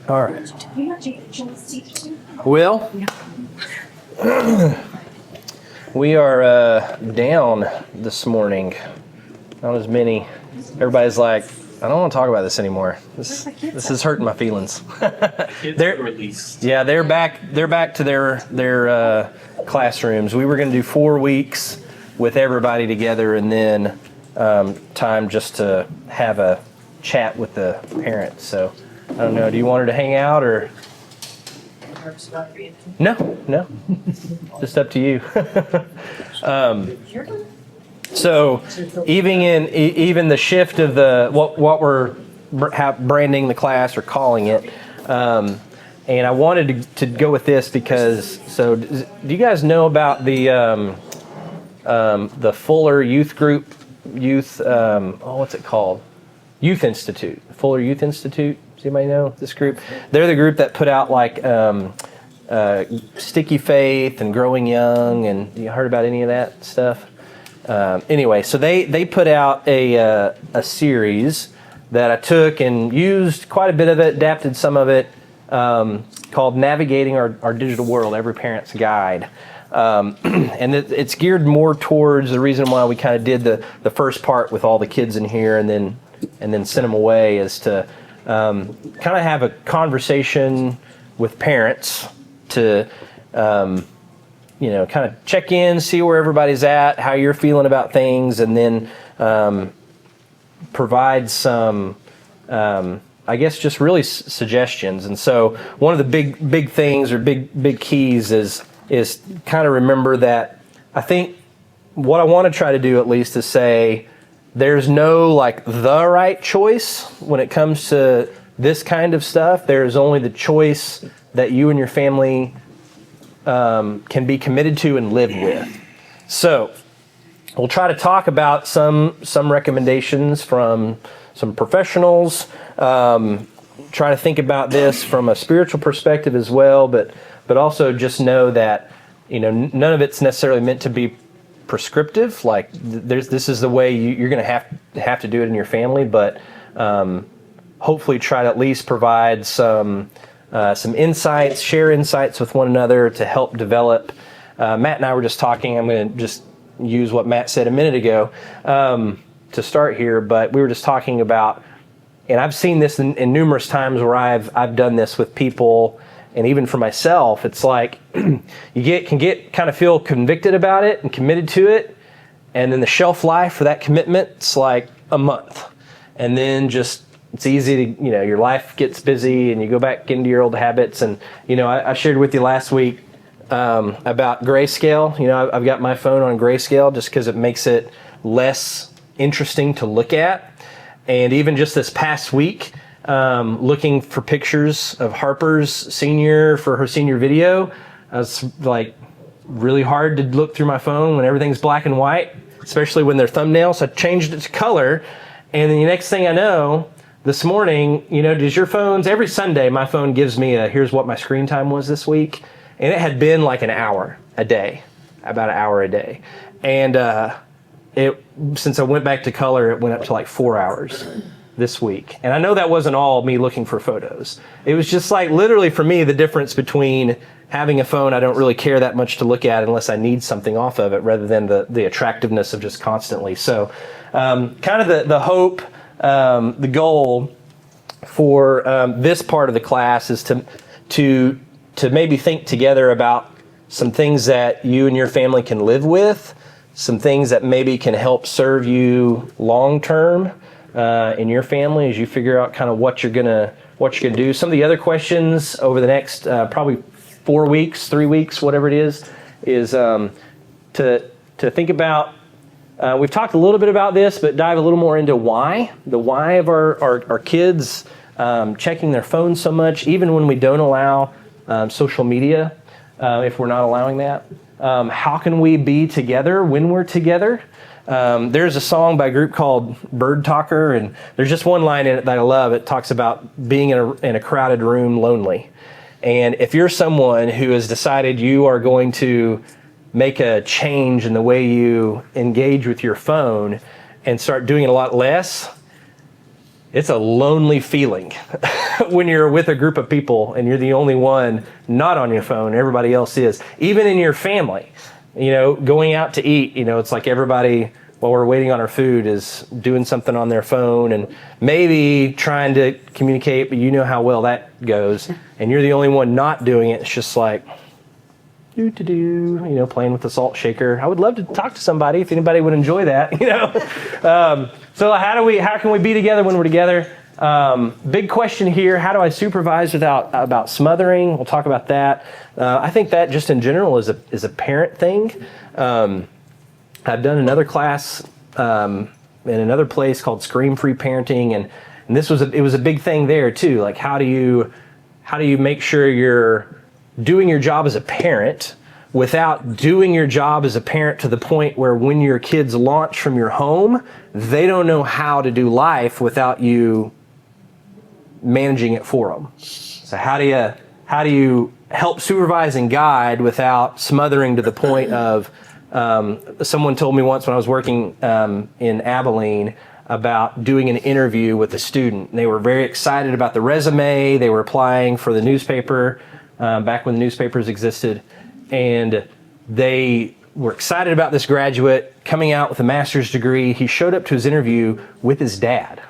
All right. Well, we are down this morning. Not as many. Everybody's like, I don't want to talk about this anymore. This is hurting my feelings. They're released. Yeah, they're back. They're back to their classrooms. We were going to do 4 weeks with everybody together, and then time just to have a chat with the parents. So I don't know. Do you want her to hang out or? No. Just up to you. So even the shift of what we're branding the class or calling it, and I wanted to go with this because do you guys know about the Fuller Youth Group what's it called? Youth Institute, Fuller Youth Institute. Does anybody know this group? They're the group that put out like Sticky Faith and Growing Young, and you heard about any of that stuff? Anyway, so they put out a series that I took and used quite a bit of it, adapted some of it, called Navigating Our Digital World, Every Parent's Guide. And it's geared more towards the reason why we kind of did the first part with all the kids in here and then send them away is to kind of have a conversation with parents to kind of check in, see where everybody's at, how you're feeling about things, and then provide some, I guess, just really suggestions. And so one of the big things or big keys is kind of remember that I think what I want to try to do at least is say there's no like the right choice when it comes to this kind of stuff. There's only the choice that you and your family can be committed to and live with. So we'll try to talk about some recommendations from some professionals. Try to think about this from a spiritual perspective as well, but also just know that none of it's necessarily meant to be prescriptive. Like this is the way you're going to have to do it in your family, but hopefully try to at least provide some insights, share insights with one another to help develop. Matt and I were just talking. I'm going to just use what Matt said a minute ago to start here, but we were just talking about, and I've seen this in numerous times where I've done this with people, and even for myself. It's like you can kind of feel convicted about it and committed to it, and then the shelf life for that commitment's like a month, and then just it's easy to, your life gets busy and you go back into your old habits. And, I shared with you last week about grayscale. I've got my phone on grayscale just because it makes it less interesting to look at. And even just this past week, looking for pictures of Harper's senior for her senior video, I was like really hard to look through my phone when everything's black and white, especially when they're thumbnails. So I changed it to color. And then the next thing I know, this morning, does your phones, every Sunday, my phone gives me here's what my screen time was this week. And it had been like an hour a day, about an hour a day. And since I went back to color, it went up to like 4 hours this week. And I know that wasn't all me looking for photos. It was just like literally for me, the difference between having a phone I don't really care that much to look at unless I need something off of it rather than the attractiveness of just constantly. So kind of the hope, the goal for this part of the class is to maybe think together about some things that you and your family can live with, some things that maybe can help serve you long term in your family as you figure out kind of what you're gonna do. Some of the other questions over the next probably 4 weeks, 3 weeks, whatever it is to think about. We've talked a little bit about this, but dive a little more into the why of our kids checking their phones so much, even when we don't allow social media, if we're not allowing that. How can we be together when we're together? There's a song by a group called Bird Talker, and there's just one line in it that I love. It talks about being in a crowded room lonely. And if you're someone who has decided you are going to make a change in the way you engage with your phone and start doing it a lot less, it's a lonely feeling when you're with a group of people and you're the only one not on your phone. Everybody else is. Even in your family, going out to eat, it's like everybody, while we're waiting on our food, is doing something on their phone and maybe trying to communicate, but you know how well that goes. And you're the only one not doing it. It's just like, playing with the salt shaker. I would love to talk to somebody if anybody would enjoy that, So how can we be together when we're together? Big question here. How do I supervise about smothering? We'll talk about that. I think that just in general is a parent thing. I've done another class in another place called Scream-Free Parenting, and it was a big thing there too. Like how do you make sure you're doing your job as a parent without doing your job as a parent to the point where when your kids launch from your home, they don't know how to do life without you managing it for them. So how do you help supervise and guide without smothering to the point of, someone told me once when I was working in Abilene about doing an interview with a student. They were very excited about the resume. They were applying for the newspaper back when the newspapers existed. And they were excited about this graduate coming out with a master's degree. He showed up to his interview with his dad.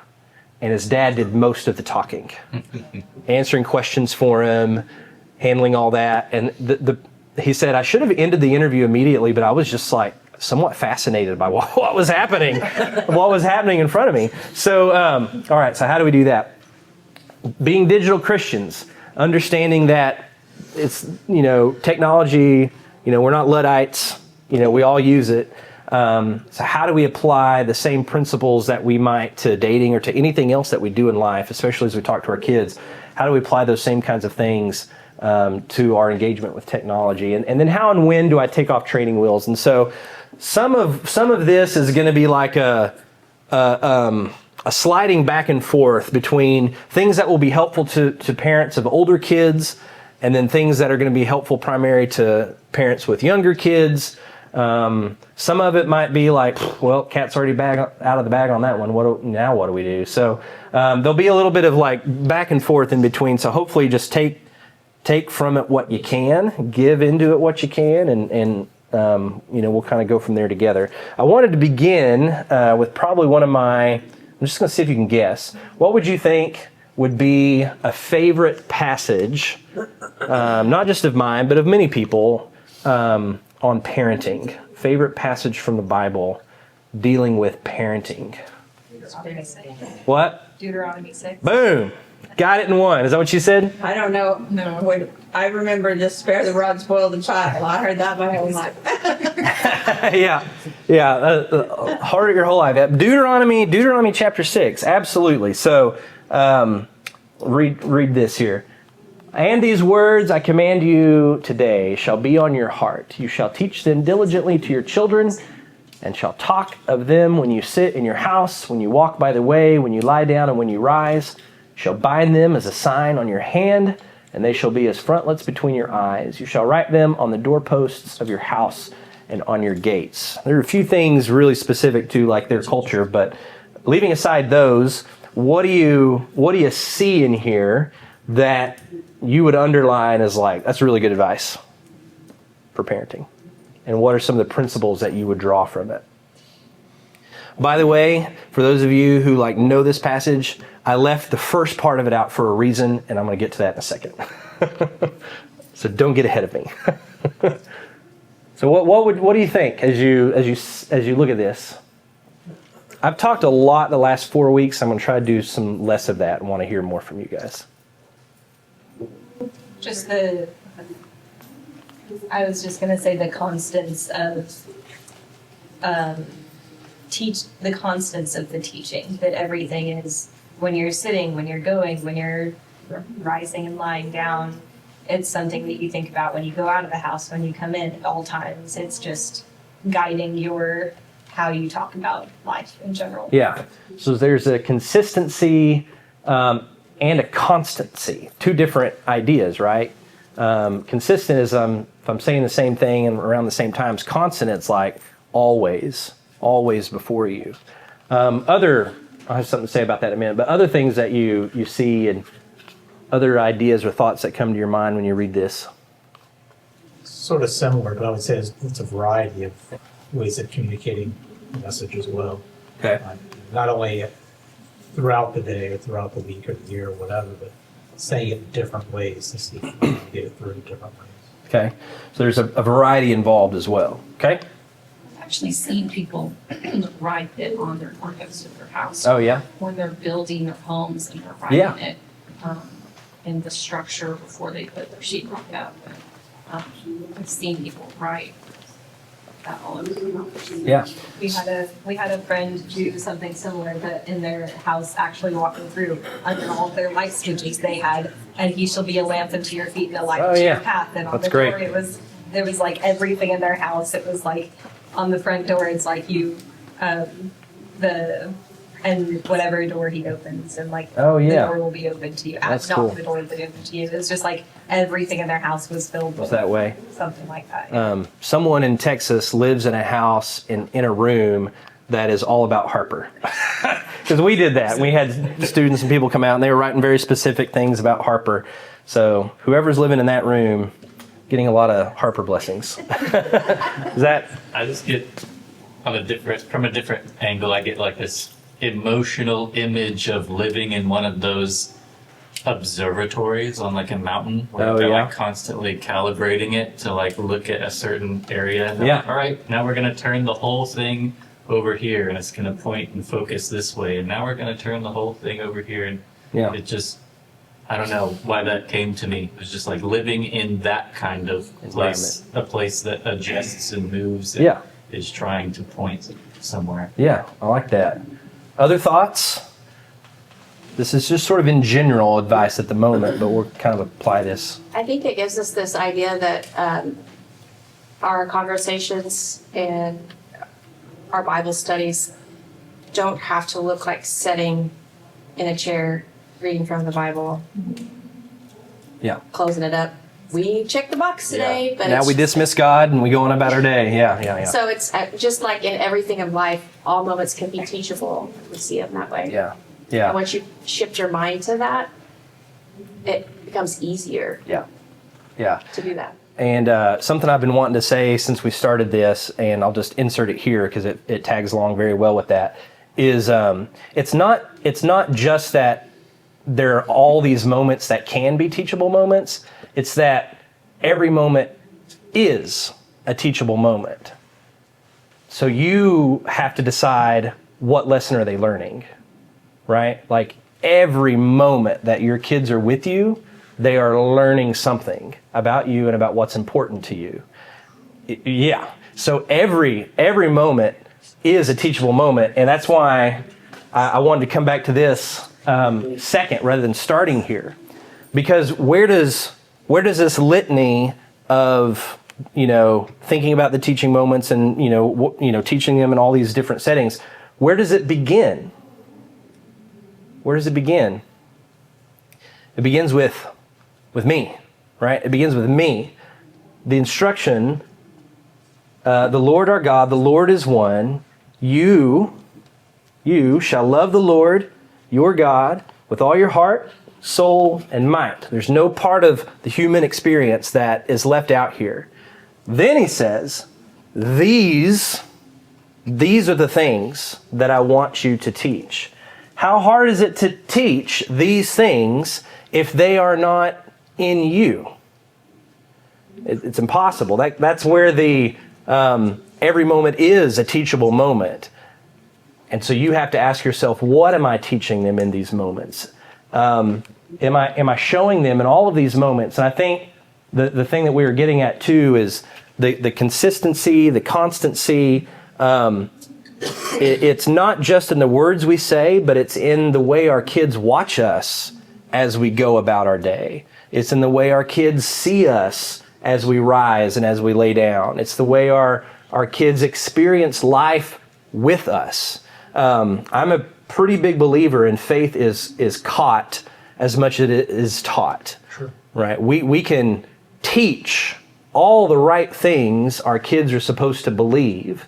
And his dad did most of the talking, answering questions for him, handling all that. And he said, I should have ended the interview immediately, but I was just like somewhat fascinated by what was happening, in front of me. So, all right, so how do we do that? Being digital Christians, understanding that it's, technology, we're not Luddites, we all use it. So how do we apply the same principles that we might to dating or to anything else that we do in life, especially as we talk to our kids? How do we apply those same kinds of things to our engagement with technology? And then how and when do I take off training wheels? And so some of this is going to be like a sliding back and forth between things that will be helpful to parents of older kids and then things that are going to be helpful primarily to parents with younger kids. Some of it might be like, well, cat's already out of the bag on that one. What do we do? So there'll be a little bit of like back and forth in between. So hopefully just take from it what you can, give into it what you can, and we'll kind of go from there together. I wanted to begin with probably I'm just going to see if you can guess. What would you think would be a favorite passage, not just of mine, but of many people, on parenting? Favorite passage from the Bible dealing with parenting. What? Deuteronomy 6. Boom. Got it in one. Is that what you said? I don't know. No. I remember just spare the rod, spoil the child. I heard that my whole life. Yeah. Heard it your whole life. Deuteronomy chapter 6. Absolutely. So read this here. And these words I command you today shall be on your heart. You shall teach them diligently to your children, and shall talk of them when you sit in your house, when you walk by the way, when you lie down, and when you rise. You shall bind them as a sign on your hand, and they shall be as frontlets between your eyes. You shall write them on the doorposts of your house and on your gates. There are a few things really specific to like their culture, but leaving aside those, what do you see in here that you would underline as like, that's really good advice for parenting? And what are some of the principles that you would draw from it? By the way, for those of you who like know this passage, I left the first part of it out for a reason, and I'm going to get to that in a second. So don't get ahead of me. So what do you think as you look at this? I've talked a lot the last 4 weeks. I'm going to try to do some less of that and want to hear more from you guys. I was just going to say the constants of the constants of the teaching, that everything is when you're sitting, when you're going, when you're rising and lying down. It's something that you think about when you go out of the house, when you come in at all times. It's just guiding how you talk about life in general. Yeah. So there's a consistency and a constancy, two different ideas, right? Consistent is if I'm saying the same thing and around the same times. Constant, it's like always before you. Other I'll have something to say about that in a minute. But other things that you see and other ideas or thoughts that come to your mind when you read this. Sort of similar, but I would say it's a variety of ways of communicating the message as well. Okay. Not only throughout the day or throughout the week or the year or whatever, but saying it in different ways to see if you can get it through in different ways. Okay. So there's a variety involved as well. Okay. I've actually seen people write it on their windows of their house. Oh, yeah. When they're building their homes and they're writing Yeah. it in the structure before they put their sheetrock up. I've seen people write that all over the house. Yeah. We had a friend do something similar, but in their house, actually walking through under all their light switches they had, and he shall be a lamp unto your feet and a light Oh, unto yeah. your path. And on That's the great. door, there was like everything in their house. It was like on the front door, it's like and whatever door he opens, and like Oh, yeah. the door will be open to you. That's Not cool. the door will be open to you. It's just like everything in their house was filled It's with that way. something like that. Someone in Texas lives in a house in a room that is all about Harper. Because we did that. We had students and people come out and they were writing very specific things about Harper. So whoever's living in that room, getting a lot of Harper blessings. Is that? I just get from a different angle, I get like this emotional image of living in one of those observatories on like a mountain where Oh, they're yeah. like constantly calibrating it to like look at a certain area. And they're Yeah. like, all right, now we're going to turn the whole thing over here and it's going to point and focus this way. And now we're going to turn the whole thing over here. And Yeah. it just, I don't know why that came to me. It was just like living in that kind of place, a place that adjusts and moves and Yeah. is trying to point somewhere. Yeah, I like that. Other thoughts? This is just sort of in general advice at the moment, but we'll kind of apply this. I think it gives us this idea that our conversations and our Bible studies don't have to look like sitting in a chair reading from the Bible, Yeah. closing it up. We checked the box today, but Now it's we dismiss God and we go on about our day. Yeah. so it's just like in everything in life, all moments can be teachable. We see them that way. Yeah. And Yeah. once you shift your mind to that, it becomes easier Yeah. Yeah. to do that. And something I've been wanting to say since we started this, and I'll just insert it here because it tags along very well with that, is it's not just that there are all these moments that can be teachable moments. It's that every moment is a teachable moment. So you have to decide what lesson are they learning, right? Like every moment that your kids are with you, they are learning something about you and about what's important to you. Yeah. So every moment is a teachable moment, and that's why I wanted to come back to this second rather than starting here, because where does this litany of thinking about the teaching moments and teaching them in all these different settings, where does it begin? Where does it begin? It begins with me, right? It begins with me. The instruction, the Lord our God, the Lord is one. You shall love the Lord your God with all your heart, soul, and might. There's no part of the human experience that is left out here. Then he says, these are the things that I want you to teach. How hard is it to teach these things if they are not in you? It's impossible. That's where the every moment is a teachable moment. And so you have to ask yourself, what am I teaching them in these moments? Am I showing them in all of these moments? And I think the thing that we were getting at too is the consistency, the constancy. It's not just in the words we say, but it's in the way our kids watch us as we go about our day. It's in the way our kids see us as we rise and as we lay down. It's the way our kids experience life with us. I'm a pretty big believer in faith is caught as much as it is taught. Sure. Right? We can teach all the right things our kids are supposed to believe,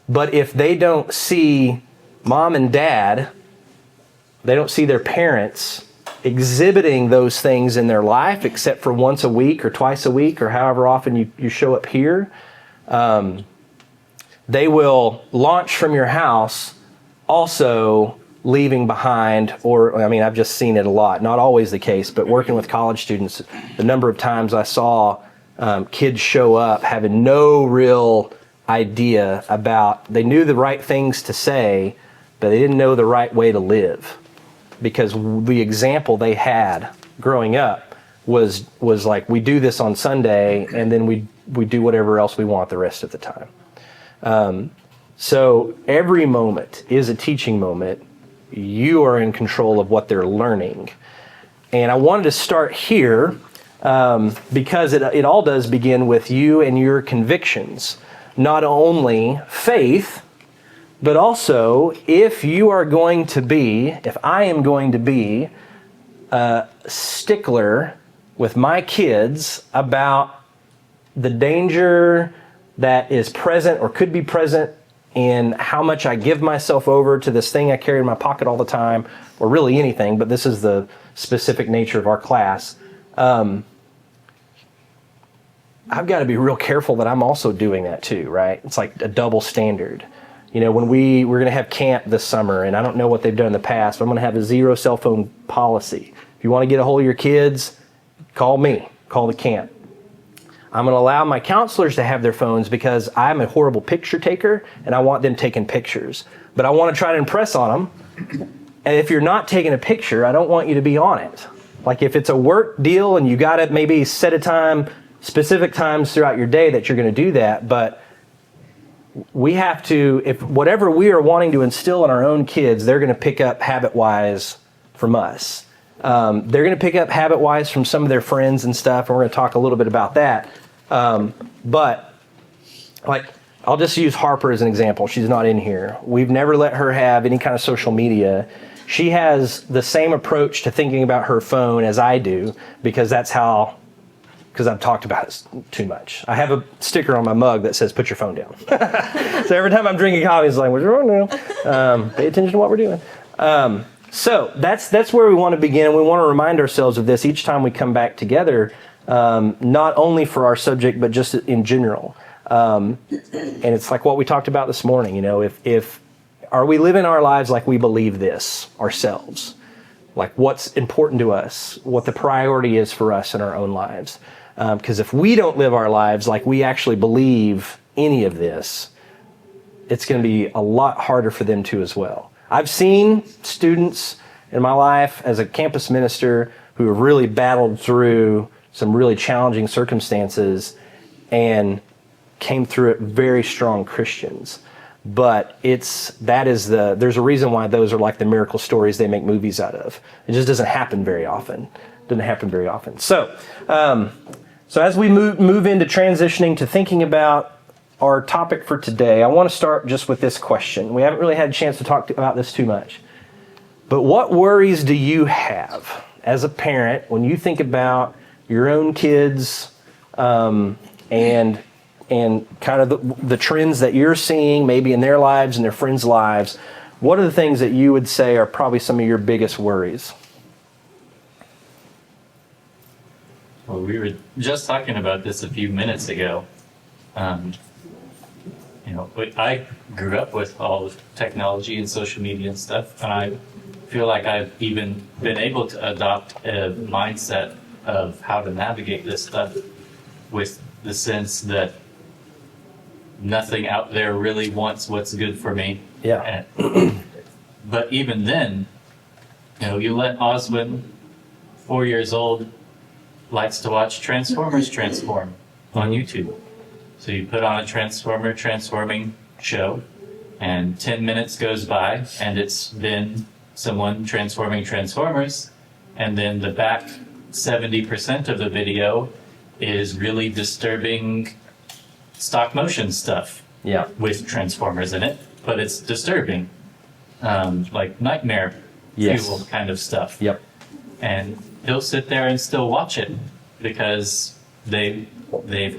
but if they don't see mom and dad They don't see their parents exhibiting those things in their life except for once a week or twice a week or however often you show up here. They will launch from your house also leaving behind, or I mean, I've just seen it a lot, not always the case, but working with college students, the number of times I saw kids show up having no real idea about, they knew the right things to say, but they didn't know the right way to live, because the example they had growing up was like, we do this on Sunday and then we do whatever else we want the rest of the time. So every moment is a teaching moment. You are in control of what they're learning. And I wanted to start here because it all does begin with you and your convictions. Not only faith, but also if I am going to be a stickler with my kids about the danger that is present or could be present in how much I give myself over to this thing I carry in my pocket all the time, or really anything, but this is the specific nature of our class. I've got to be real careful that I'm also doing that too, right? It's like a double standard. You know, when we're going to have camp this summer, and I don't know what they've done in the past, but I'm going to have a 0 cell phone policy. If you want to get a hold of your kids, call me, call the camp. I'm going to allow my counselors to have their phones because I'm a horrible picture taker and I want them taking pictures. But I want to try to impress on them. And if you're not taking a picture, I don't want you to be on it. Like if it's a work deal and you got to maybe set a time, specific times throughout your day that you're going to do that. But we have to, if whatever we are wanting to instill in our own kids, they're going to pick up habit-wise from us. They're going to pick up habit-wise from some of their friends and stuff, and we're going to talk a little bit about that. But like, I'll just use Harper as an example. She's not in here. We've never let her have any kind of social media. She has the same approach to thinking about her phone as I do, because I've talked about it too much. I have a sticker on my mug that says, put your phone down. So every time I'm drinking coffee, it's like, what's wrong now? Pay attention to what we're doing. So that's where we want to begin. We want to remind ourselves of this each time we come back together, not only for our subject, but just in general. And it's like what we talked about this morning, you know, if are we living our lives like we believe this ourselves? Like what's important to us, what the priority is for us in our own lives. Because if we don't live our lives like we actually believe any of this, it's going to be a lot harder for them to as well. I've seen students in my life as a campus minister who have really battled through some really challenging circumstances and came through it very strong Christians. But there's a reason why those are like the miracle stories they make movies out of. It just doesn't happen very often. So as we move into transitioning to thinking about our topic for today, I want to start just with this question. We haven't really had a chance to talk about this too much. But what worries do you have as a parent when you think about your own kids and kind of the trends that you're seeing maybe in their lives and their friends' lives? What are the things that you would say are probably some of your biggest worries? Well, we were just talking about this a few minutes ago. I grew up with all the technology and social media and stuff, and I feel like I've even been able to adopt a mindset of how to navigate this stuff, with the sense that nothing out there really wants what's good for me. Yeah. But even then, you let Oswin, 4 years old, likes to watch Transformers transform on YouTube. So you put on a transforming show, and 10 minutes goes by, and it's been someone transforming Transformers, and then the back 70% of the video is really disturbing stop motion stuff. Yeah. With Transformers in it, but it's disturbing, like nightmare fuel kind of stuff. Yep. And he'll sit there and still watch it because they've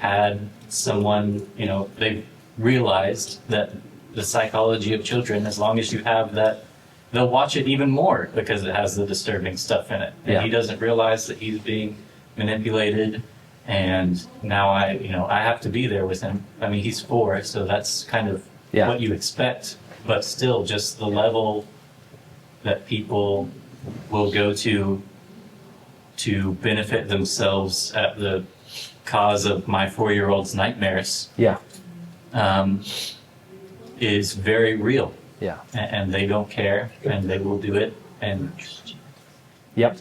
had someone, they've realized that the psychology of children, as long as you have that they'll watch it even more because it has the disturbing stuff in it. And Yeah. he doesn't realize that he's being manipulated. And now I have to be there with him. I mean, he's 4, so that's kind of Yeah. what you expect. But still, just the level that people will go to benefit themselves at the cause of my 4-year-old's nightmares Yeah. is very real. Yeah. And they don't care, and they will do it. And Yep.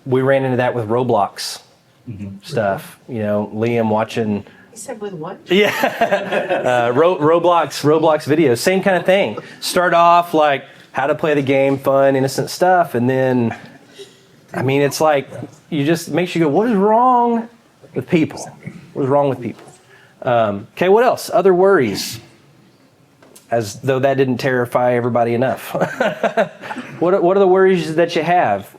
We ran into that with Roblox stuff. You know, Liam watching. You said with what? Yeah. Roblox videos, same kind of thing. Start off like how to play the game, fun, innocent stuff, and then, I mean, it's like you just makes you go, what is wrong with people? What is wrong with people? Okay, what else? Other worries. As though that didn't terrify everybody enough. What are the worries that you have?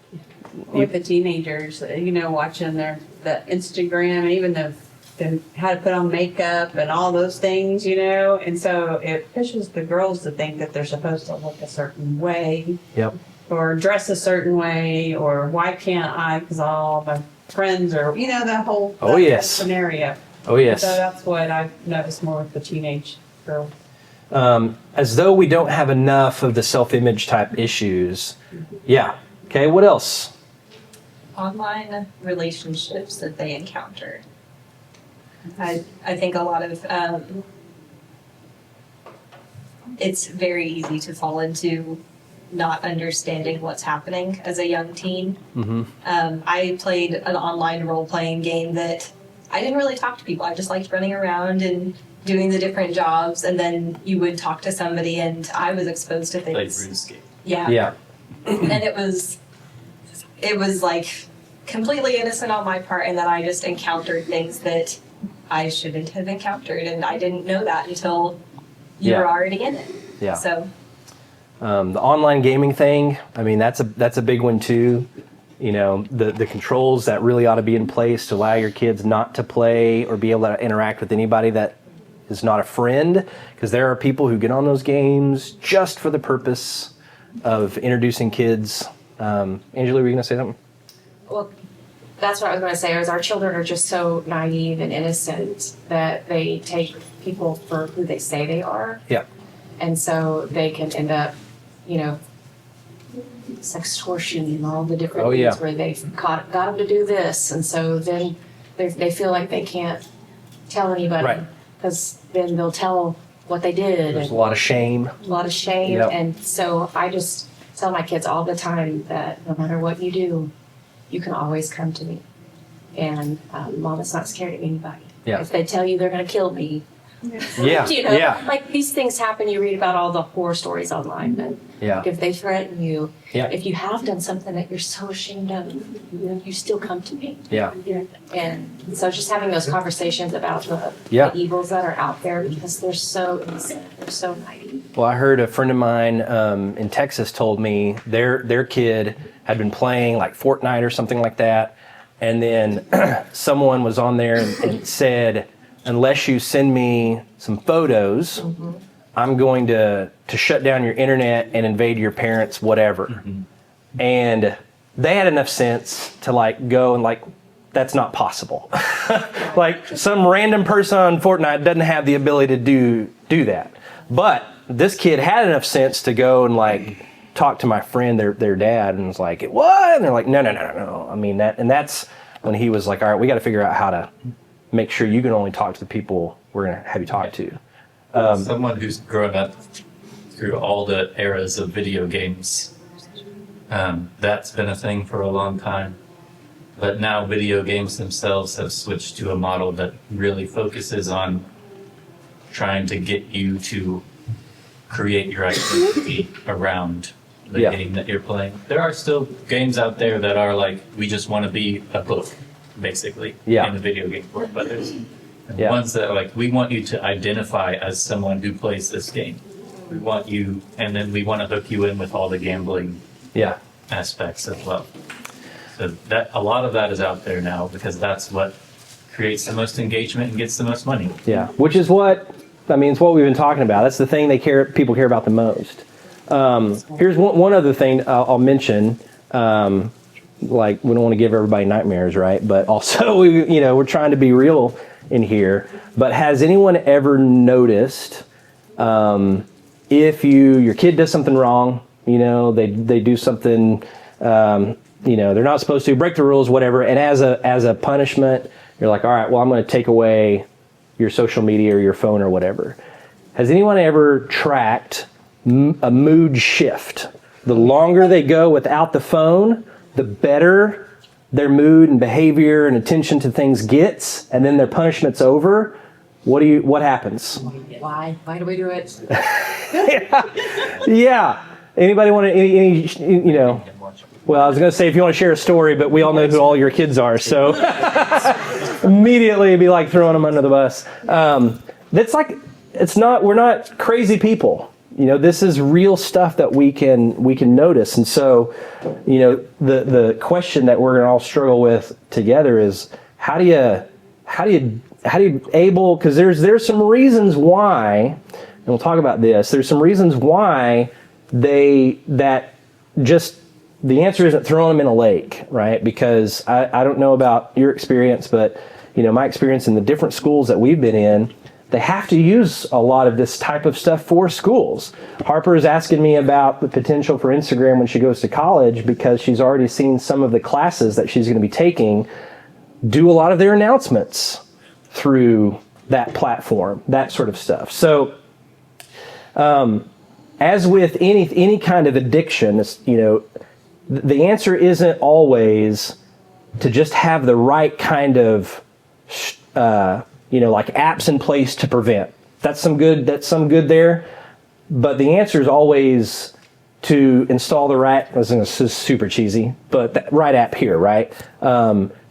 With the teenagers, watching the Instagram, and even the how to put on makeup and all those things, and so it pushes the girls to think that they're supposed to look a certain way Yep. or dress a certain way, or why can't I, because all my friends are, that whole Oh, that yes. scenario. Oh, yes. So that's what I've noticed more with the teenage girls. As though we don't have enough of the self-image type issues. Yeah. Okay, what else? Online relationships that they encounter. I think a lot of it's very easy to fall into not understanding what's happening as a young teen. Mm-hmm. I played an online role-playing game that I didn't really talk to people. I just liked running around and doing the different jobs, and then you would talk to somebody, and I was exposed to like things. RuneScape. Yeah. Yeah. And it was like completely innocent on my part, and that I just encountered things that I shouldn't have encountered, and I didn't know that until you Yeah. were already in it. Yeah. So The online gaming thing, I mean, that's a big one too. The controls that really ought to be in place to allow your kids not to play or be able to interact with anybody that is not a friend, because there are people who get on those games just for the purpose of introducing kids. Angela, were you going to say something? Well, that's what I was going to say, is our children are just so naive and innocent that they take people for who they say they are. Yeah. And so they can end up, sextortion and all the different Oh, things yeah. where they've got them to do this. And so then they feel like they can't tell anybody. Right. Because then they'll tell what they did. There's a and lot of shame. a lot of shame. Yep. And so I just tell my kids all the time that no matter what you do, you can always come to me. And Mama's not scared of anybody. Yeah. If they tell you they're going to kill me, Yeah. yeah. Like these things happen. You read about all the horror stories online. And Yeah. if they threaten you, Yeah. if you have done something that you're so ashamed of, you still come to me. Yeah. And so just having those conversations about the evils that are out there, because they're so innocent, they're so naive. Well, I heard a friend of mine in Texas told me their kid had been playing like Fortnite or something like that, and then someone was on there and said, unless you send me some photos, I'm going to shut down your internet and invade your parents' whatever. And they had enough sense to like go and like, that's not possible. Like some random person on Fortnite doesn't have the ability to do that. But this kid had enough sense to go and like talk to my friend, their dad, and was like, what? And they're like, no. I mean that's when he was like, all right, we got to figure out how to make sure you can only talk to the people we're going to have you talk to. Someone who's grown up through all the eras of video games, that's been a thing for a long time. But now video games themselves have switched to a model that really focuses on trying to get you to create your identity around the Yeah. game that you're playing. There are still games out there that are like, we just want to be a book, basically, Yeah. in the video game world. But there's Yeah. ones that are like, we want you to identify as someone who plays this game. We want you, and then we want to hook you in with all the gambling Yeah. aspects as well. So that a lot of that is out there now because that's what creates the most engagement and gets the most money. Yeah, which is it's what we've been talking about. That's the thing people care about the most. Here's one other thing I'll mention. Like, we don't want to give everybody nightmares, right? But also, we're trying to be real in here. But has anyone ever noticed if your kid does something wrong, they do something, they're not supposed to, break the rules, whatever, and as a punishment, you're like, all right, well, I'm going to take away your social media or your phone or whatever. Has anyone ever tracked a mood shift? The longer they go without the phone, the better their mood and behavior and attention to things gets, and then their punishment's over. What happens? Why? Why do we do it? Yeah. Anybody want to, well, I was going to say if you want to share a story, but we all know who all your kids are, so immediately it'd be like throwing them under the bus. We're not crazy people. This is real stuff that we can notice. And so, the question that we're going to all struggle with together is how do you able, because there's some reasons why, and we'll talk about this, there's some reasons why the answer isn't throwing them in a lake, right? Because I don't know about your experience, but my experience in the different schools that we've been in, they have to use a lot of this type of stuff for schools. Harper is asking me about the potential for Instagram when she goes to college because she's already seen some of the classes that she's going to be taking do a lot of their announcements through that platform, that sort of stuff. So, as with any kind of addiction, the answer isn't always to just have the right kind of like apps in place to prevent. That's some good there. But the answer is always to install the right, this is super cheesy, but that right app here, right?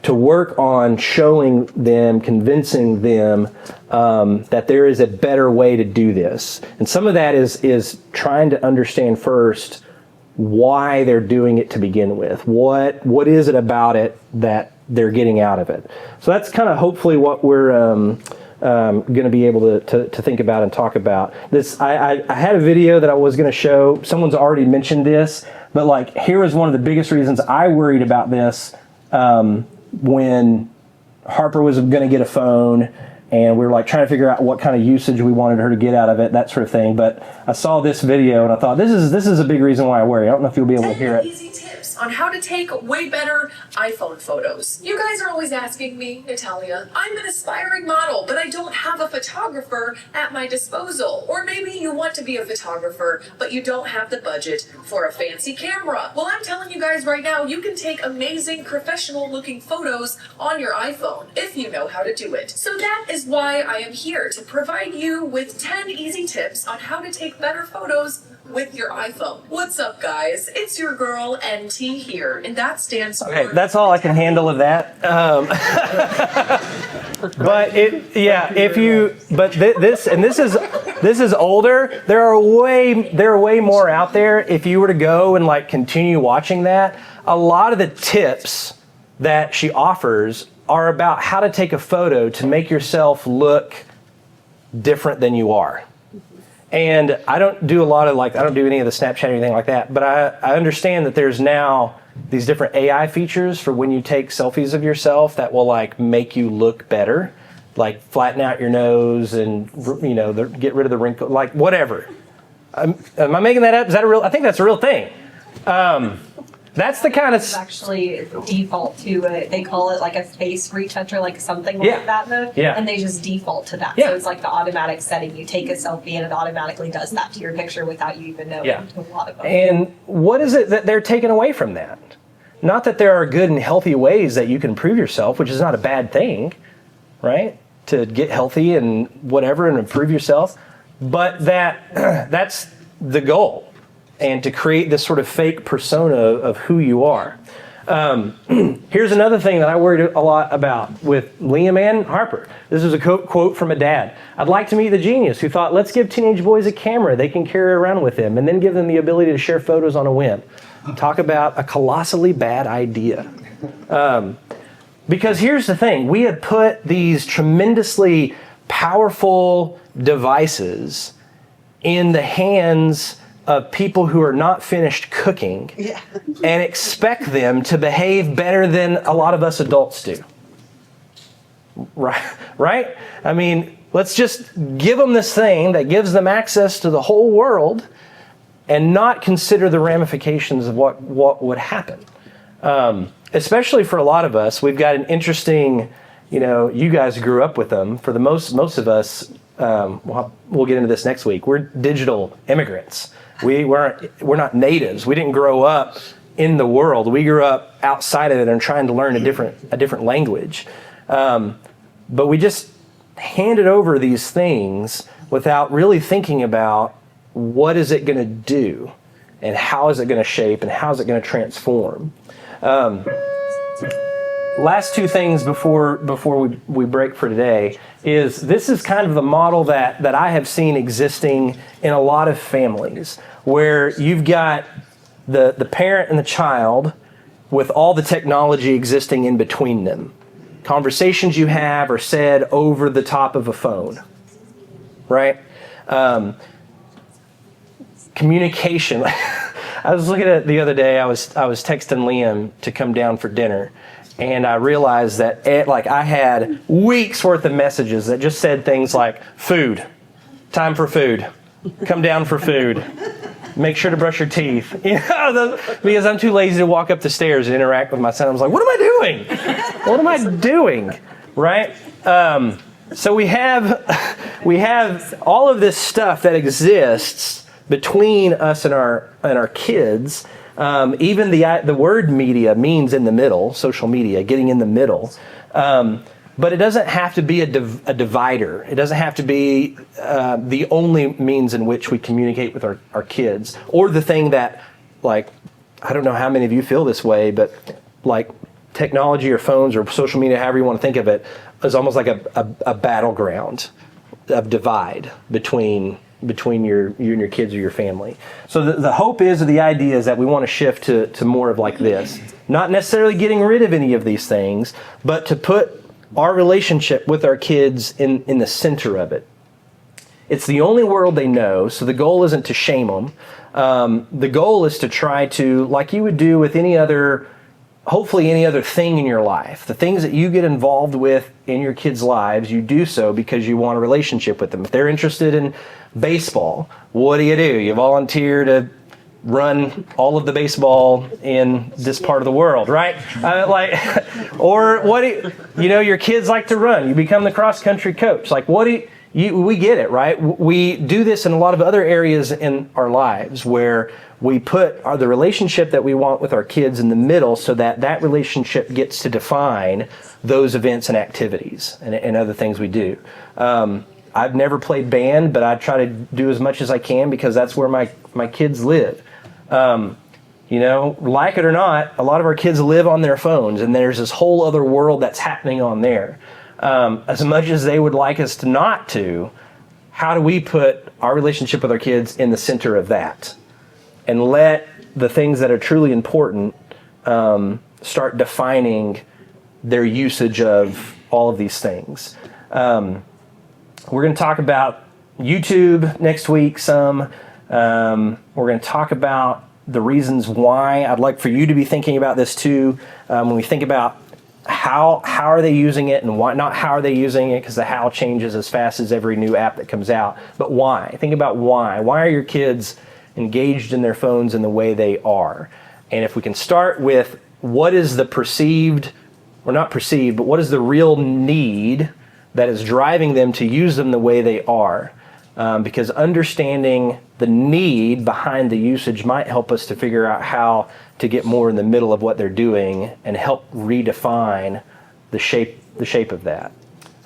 To work on showing them, convincing them that there is a better way to do this. And some of that is trying to understand first why they're doing it to begin with. What is it about it that they're getting out of it? So that's kind of hopefully what we're going to be able to think about and talk about. I had a video that I was going to show. Someone's already mentioned this, but like here is one of the biggest reasons I worried about this when Harper was going to get a phone and we were like trying to figure out what kind of usage we wanted her to get out of it, that sort of thing. But I saw this video and I thought this is a big reason why I worry. I don't know if you'll be able to hear it. Easy tips on how to take way better iPhone photos. You guys are always asking me, Natalia, I'm an aspiring model, but I don't have a photographer at my disposal. Or maybe you want to be a photographer, but you don't have the budget for a fancy camera. Well, I'm telling you guys right now, you can take amazing professional looking photos on your iPhone if you know how to do it. So that is why I am here to provide you with 10 easy tips on how to take better photos with your iPhone. What's up, guys? It's your girl NT here, and that stands for... Okay, that's all I can handle of that. But this is older. There are way more out there. If you were to go and like continue watching that, a lot of the tips that she offers are about how to take a photo to make yourself look different than you are. And I don't do I don't do any of the Snapchat or anything like that, but I understand that there's now these different AI features for when you take selfies of yourself that will like make you look better, like flatten out your nose and, get rid of the wrinkle, like whatever. Am I making that up? Is that I think that's a real thing. That's the kind of... It's actually default to it. They call it like a face retoucher, like something like that mode. Yeah. And they just default to that. Yeah. So it's like the automatic setting. You take a selfie and it automatically does that to your picture without you even knowing. Yeah. A lot of them. And what is it that they're taking away from that? Not that there are good and healthy ways that you can improve yourself, which is not a bad thing, right? To get healthy and whatever and improve yourself. But that's the goal. And to create this sort of fake persona of who you are. Here's another thing that I worried a lot about with Liam and Harper. This is a quote from a dad. I'd like to meet the genius who thought, let's give teenage boys a camera they can carry around with them and then give them the ability to share photos on a whim. Talk about a colossally bad idea. Because here's the thing. We have put these tremendously powerful devices in the hands of people who are not finished cooking and expect them to behave better than a lot of us adults do. Right? I mean, let's just give them this thing that gives them access to the whole world and not consider the ramifications of what would happen. Especially for a lot of us, we've got an interesting, you guys grew up with them. For the most of us, we'll get into this next week. We're digital immigrants. We're not natives. We didn't grow up in the world. We grew up outside of it and trying to learn a different language. But we just handed over these things without really thinking about what is it going to do and how is it going to shape and how is it going to transform. Last two things before we break for today is this is kind of the model that I have seen existing in a lot of families where you've got the parent and the child with all the technology existing in between them. Conversations you have are said over the top of a phone, right? Communication. I was looking at it the other day. I was texting Liam to come down for dinner, and I realized that I had weeks worth of messages that just said things like food, time for food, come down for food, make sure to brush your teeth. Because I'm too lazy to walk up the stairs and interact with my son. I was like, what am I doing? What am I doing? Right? So we have all of this stuff that exists between us and our kids. Even the word media means in the middle, social media, getting in the middle. But it doesn't have to be a divider. It doesn't have to be the only means in which we communicate with our kids, or the thing that, I don't know how many of you feel this way, but technology or phones or social media, however you want to think of it, is almost like a battleground of divide between you and your kids or your family. So the hope is, or the idea is that we want to shift to more of like this. Not necessarily getting rid of any of these things, but to put our relationship with our kids in the center of it. It's the only world they know, so the goal isn't to shame them. The goal is to try to, like you would do with hopefully any other thing in your life, the things that you get involved with in your kids' lives, you do so because you want a relationship with them. If they're interested in baseball, what do? You volunteer to run all of the baseball in this part of the world, right? Or what do your kids like to run. You become the cross-country coach. We get it, right? We do this in a lot of other areas in our lives where we put the relationship that we want with our kids in the middle so that relationship gets to define those events and activities and other things we do. I've never played band, but I try to do as much as I can because that's where my kids live. Like it or not, a lot of our kids live on their phones, and there's this whole other world that's happening on there. As much as they would like us to not to, how do we put our relationship with our kids in the center of that? And let the things that are truly important start defining their usage of all of these things. We're going to talk about YouTube next week some. We're going to talk about the reasons why. I'd like for you to be thinking about this too. When we think about how are they using it and why, not how are they using it, because the how changes as fast as every new app that comes out, but why. Think about why. Why are your kids engaged in their phones in the way they are? And if we can start with what is the perceived, or not perceived, but what is the real need that is driving them to use them the way they are? Because understanding the need behind the usage might help us to figure out how to get more in the middle of what they're doing and help redefine the shape of that.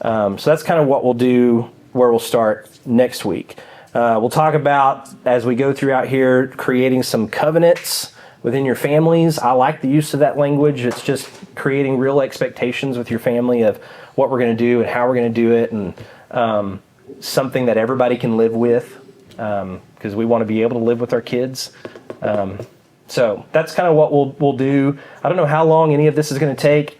So that's kind of what we'll do, where we'll start next week. We'll talk about, as we go throughout here, creating some covenants within your families. I like the use of that language. It's just creating real expectations with your family of what we're going to do and how we're going to do it, and something that everybody can live with, because we want to be able to live with our kids. So that's kind of what we'll do. I don't know how long any of this is going to take.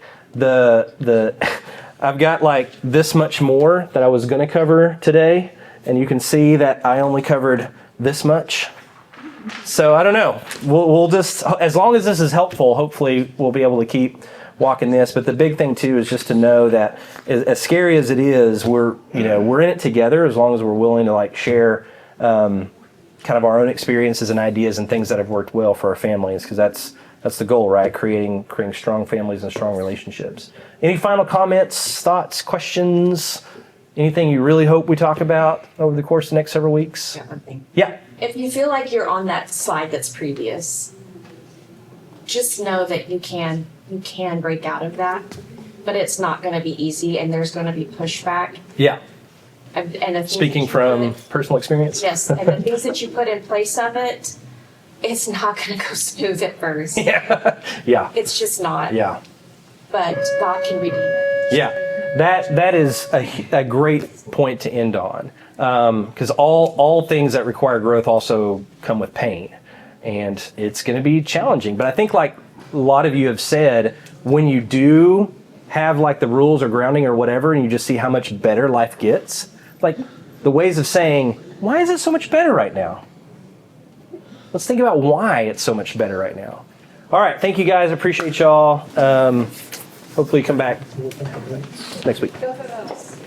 I've got like this much more that I was going to cover today, and you can see that I only covered this much. So I don't know. We'll just, as long as this is helpful, hopefully we'll be able to keep walking this. But the big thing too is just to know that as scary as it is, we're in it together as long as we're willing to like share kind of our own experiences and ideas and things that have worked well for our families, because that's the goal, right? Creating strong families and strong relationships. Any final comments, thoughts, questions? Anything you really hope we talk about over the course of the next several weeks? Yeah, one thing. Yeah. If you feel like you're on that slide that's previous, just know that you can break out of that, but it's not going to be easy, and there's going to be pushback. Yeah. And the things Speaking that you from put personal experience? in- yes, and the things that you put in place of it, it's not going to go smooth at first. Yeah. Yeah. It's just not. Yeah. But God can redeem it. Yeah. That is a great point to end on, because all things that require growth also come with pain, and it's going to be challenging. But I think, like a lot of you have said, when you do have like the rules or grounding or whatever, and you just see how much better life gets, like the ways of saying, why is it so much better right now? Let's think about why it's so much better right now. All right. Thank you guys. Appreciate y'all. Hopefully come back next week. Go for those.